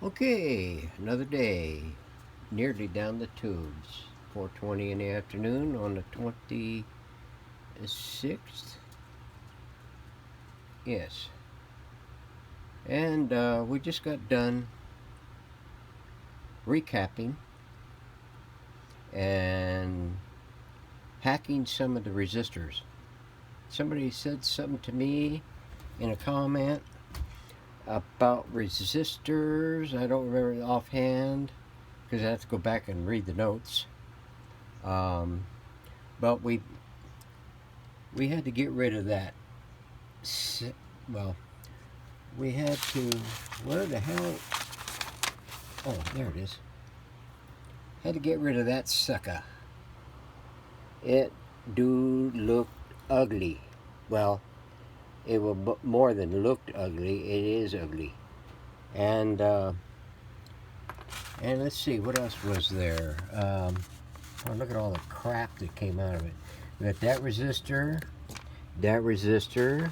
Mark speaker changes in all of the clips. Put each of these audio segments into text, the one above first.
Speaker 1: Okay, another day, nearly down the tubes. 4:20 in the afternoon on the 26th. Yes, and we just got done recapping and hacking some of the resistors. Somebody said something to me in a comment about resistors. I don't remember offhand because I have to go back and read the notes. Um, but we had to get rid of that. Well, we had to. Where the hell? Oh, there it is. Had to get rid of that sucker. It do look ugly. Well, it will more than looked ugly. It is ugly. And let's see what else was there. Oh, look at all the crap that came out of it. We got that resistor, that resistor,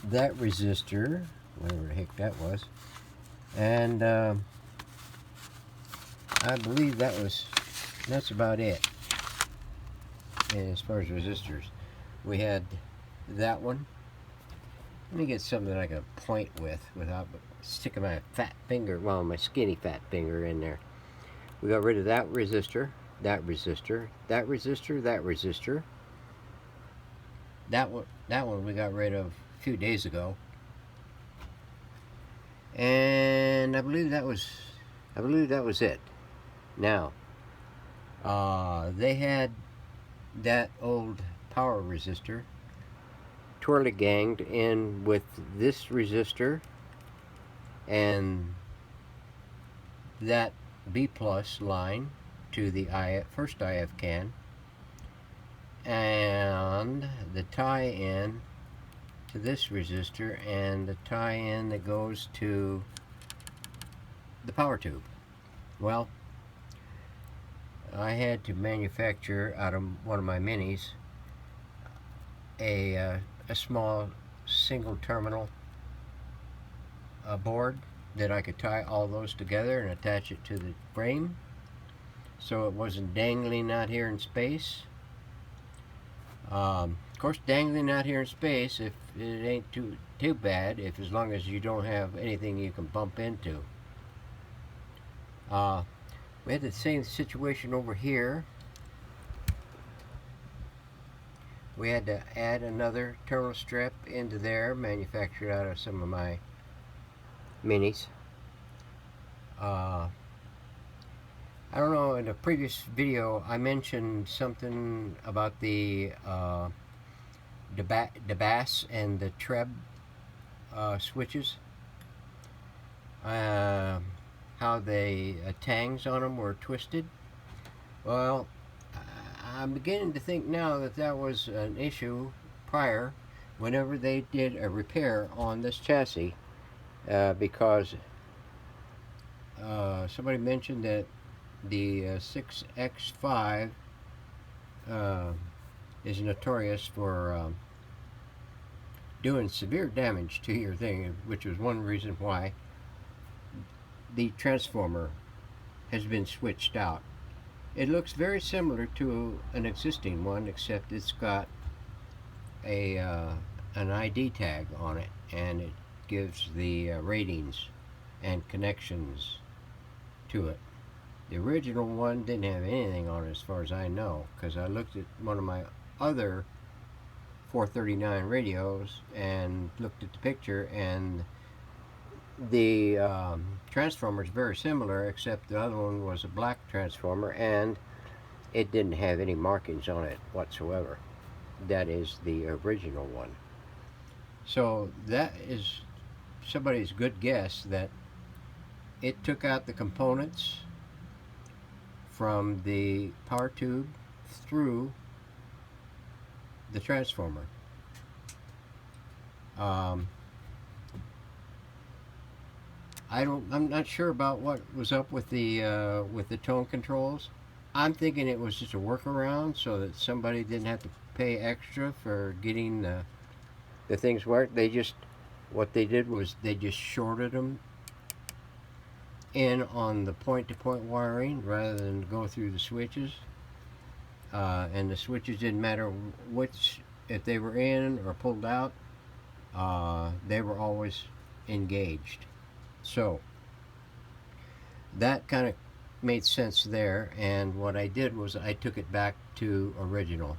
Speaker 1: that resistor, whatever the heck that was, and I believe that's about it. And as far as resistors, we had that one. Let me get something that I can point with without sticking my fat finger, well, my skinny fat finger in there. We got rid of that resistor, that resistor, that resistor, that resistor. That one we got rid of a few days ago. And I believe that was it. Now, they had that old power resistor twirly ganged in with this resistor and that B plus line to the first IF can, and the tie-in to this resistor and the tie-in that goes to the power tube. Well, I had to manufacture out of one of my minis a small single terminal board that I could tie all those together and attach it to the frame so it wasn't dangling out here in space. Of course, dangling out here in space, if it ain't too bad, if as long as you don't have anything you can bump into. We had the same situation over here. We had to add another terminal strip into there, manufactured out of some of my minis. I don't know, in a previous video I mentioned something about the bass and the treb switches. How the tangs on them were twisted. Well, I'm beginning to think now that that was an issue prior, whenever they did a repair on this chassis, because somebody mentioned that the 6X5 is notorious for doing severe damage to your thing, which was one reason why the transformer has been switched out. It looks very similar to an existing one, except it's got an ID tag on it, and it gives the ratings and connections to it. The original one didn't have anything on it as far as I know, because I looked at one of my other 439 radios and looked at the picture, and the transformer is very similar, except the other one was a black transformer and it didn't have any markings on it whatsoever. That is the original one. So that is somebody's good guess that it took out the components from the power tube through the transformer. I'm not sure about what was up with the tone controls. I'm thinking it was just a workaround so that somebody didn't have to pay extra for getting the things work. They just what they did was they just shorted them in on the point-to-point wiring rather than go through the switches. And the switches didn't matter which, if they were in or pulled out, they were always engaged. So that kind of made sense there, and what I did was I took it back to original.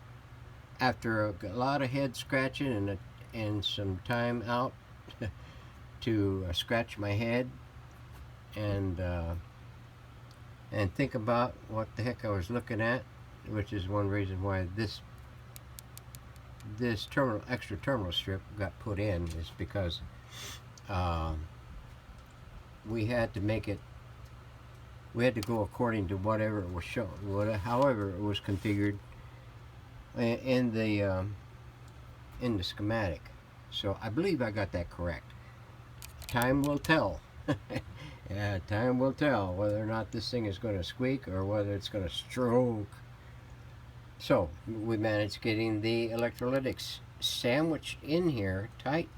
Speaker 1: After a lot of head scratching and some time out to scratch my head and think about what the heck I was looking at, which is one reason why this extra terminal strip got put in, is because we had to make it. We had to go according to whatever it was shown, however it was configured in the schematic. So I believe I got that correct. Time will tell. Yeah, time will tell whether or not this thing is going to squeak or whether it's going to stroke. So we managed getting the electrolytics sandwiched in here tight.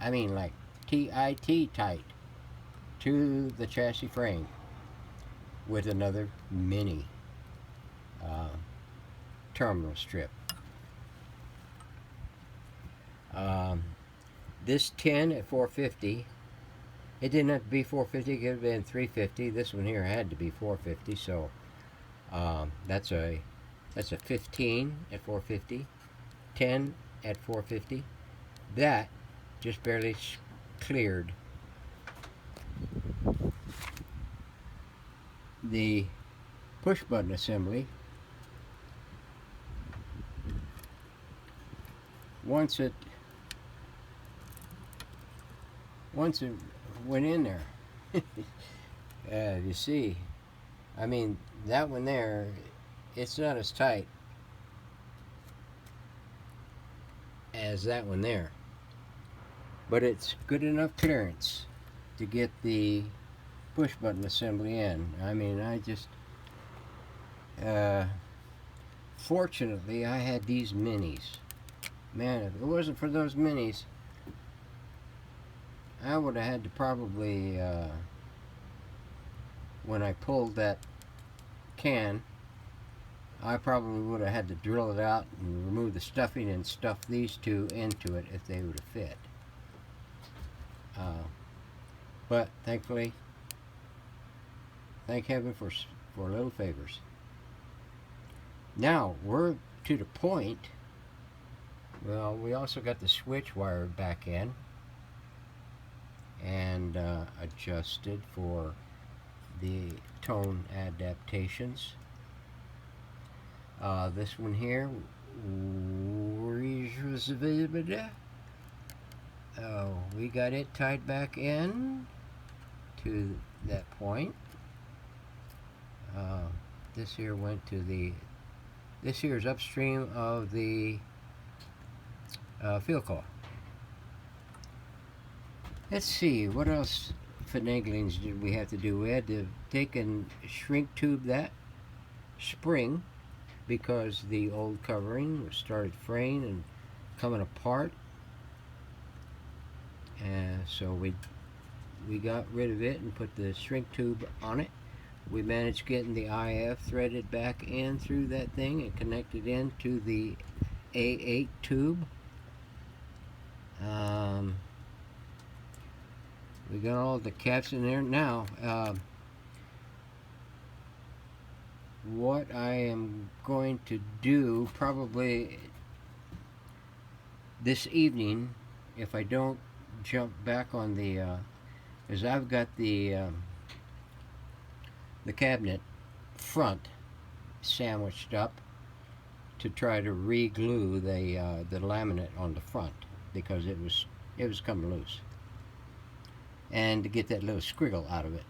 Speaker 1: I mean, like TIT tight to the chassis frame with another mini terminal strip. This 10 at 450, it didn't have to be 450, it could have been 350. This one here had to be 450, so that's a 15 at 450, 10 at 450. That just barely cleared the push button assembly. Once it went in there. You see, I mean, that one there, it's not as tight as that one there, but it's good enough clearance to get the push button assembly in. I mean, I just fortunately I had these minis. Man, if it wasn't for those minis, I would have had to probably when I pulled that can, I probably would have had to drill it out and remove the stuffing and stuff these two into it if they would have fit. But thankfully, thank heaven for little favors. Now we're to the point. Well, we also got the switch wired back in and adjusted for the tone adaptations. This one here, we got it tied back in to that point. This here went to this here is upstream of the field coil. Let's see, what else finaglings did we have to do? We had to take and shrink tube that spring because the old covering started fraying and coming apart, and so we got rid of it and put the shrink tube on it. We managed getting the IF threaded back in through that thing and connected into the A8 tube. We got all the caps in there. Now, what I am going to do probably this evening, if I don't jump back on the, is I've got the cabinet front sandwiched up to try to re-glue the laminate on the front because it was coming loose, and to get that little squiggle out of it.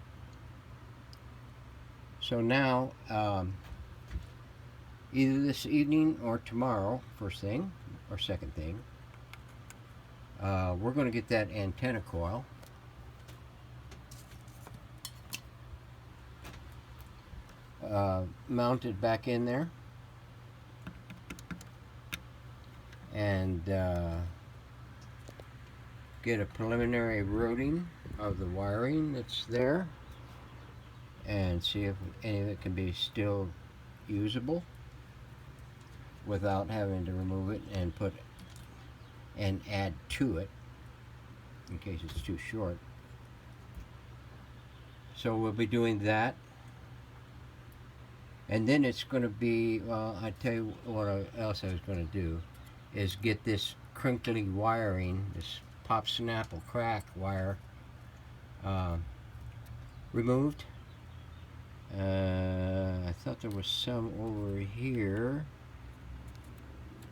Speaker 1: So now, either this evening or tomorrow, first thing or second thing, we're going to get that antenna coil mounted back in there, and get a preliminary routing of the wiring that's there and see if any of it can be still usable without having to remove it and put and add to it in case it's too short. So we'll be doing that, and then it's going to be, well, I tell you what else I was going to do is get this crinkly wiring, this pop, snap, or crack wire removed. I thought there was some over here.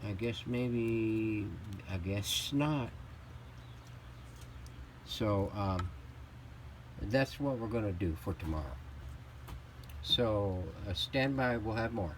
Speaker 1: I guess not. So that's what we're going to do for tomorrow. So stand by, we'll have more.